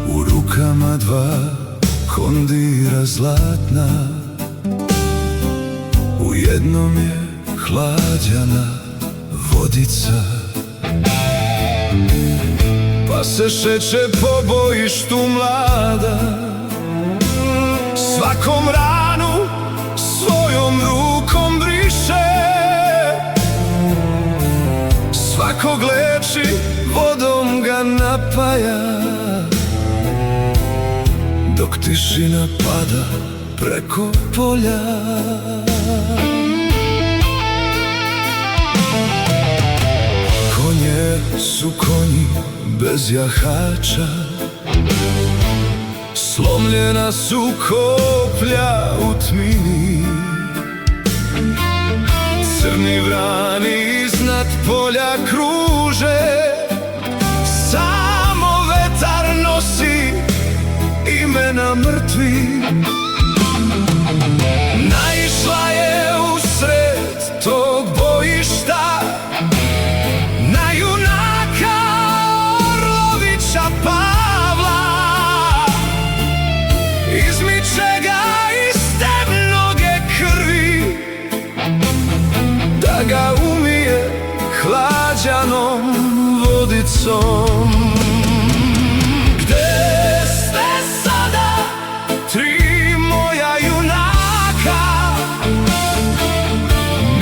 u rukama dva kondira zlatna, u jednom je hlađana vodica. Pa se šeće po bojištu mlada, svakom ranu svojom rukom briše, svakog leči, vodom ga napaja, dok tišina pada preko polja. Konje su konji bez jahača, slomljena su koplja u tmini, crni vrani iznad polja kruže, samo vetar nosi imena mrtvi. Naišla je usred tog bojišta na junaka Orlovića Pavla, izmiče ga iz te mnoge krvi, da ga umije hlađanom vodicom. Gde ste sada, tri moja junaka,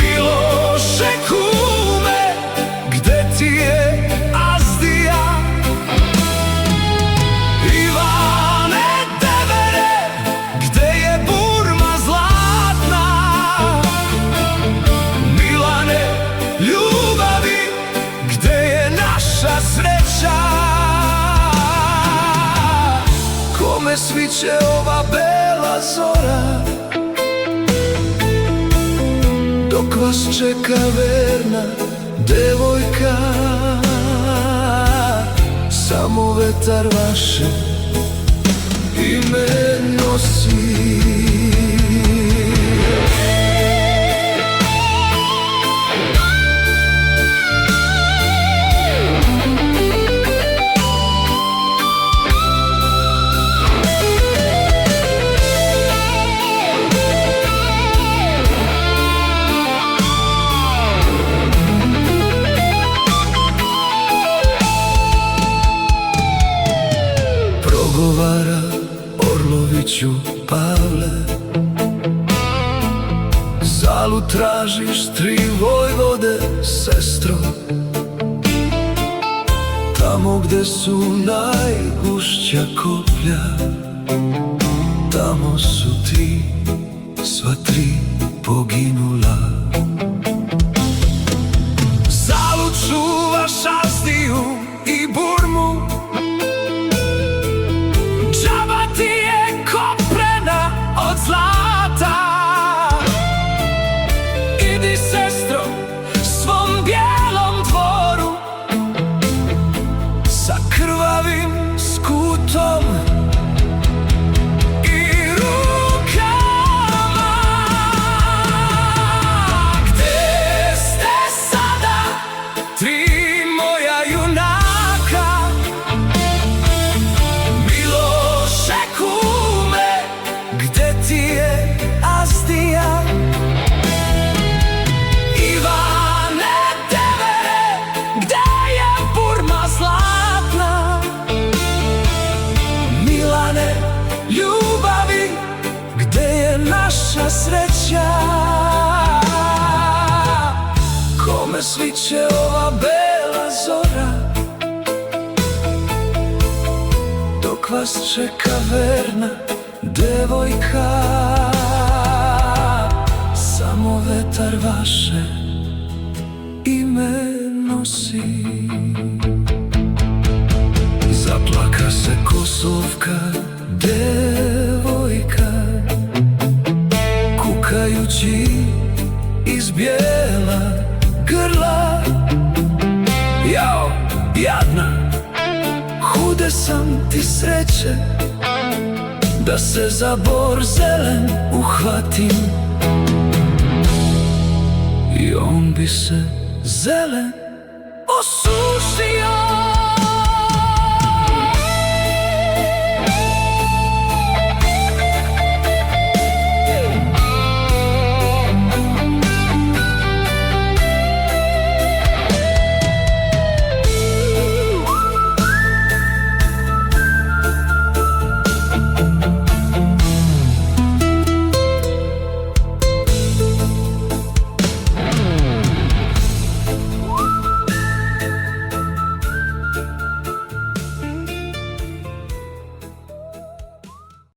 Miloše kume, gde ti je Azdija, Ivane devere, gde je Burma zlatna, Milane ljubavi, gde je naša sreća? Kome sviće ova bela zora, dok vas čeka verna devojka? Samo vetar vaše ime nosi. Progovara Orloviću Pavle, zalud tražiš tri vojvode, sestro, tamo gde su najgušća koplja, tamo su ti sva tri poginula. Zalud čuvaš Azdiju i Burmu, džaba ti je koprena od zlata. Idi, sestro, svom bijelom dvoru, sa krvavim skutom i rukama. Gde ste sada, tri moja junaka, Miloše kume, gde ti je Azdija, Ivane devere, gde je Burma zlatna, Milane ljubavi, gde je naša sreća? Kome sviće ova bela zora, dok vas čeka verna devojka? Samo vetar vaše ime nosi. Zaplaka se kosovka devojka, kukajući iz bijela grla. Jao, jadna, hude sam ti sreće, da se za bor zelen uhvatim, i on bi se zelen osušio.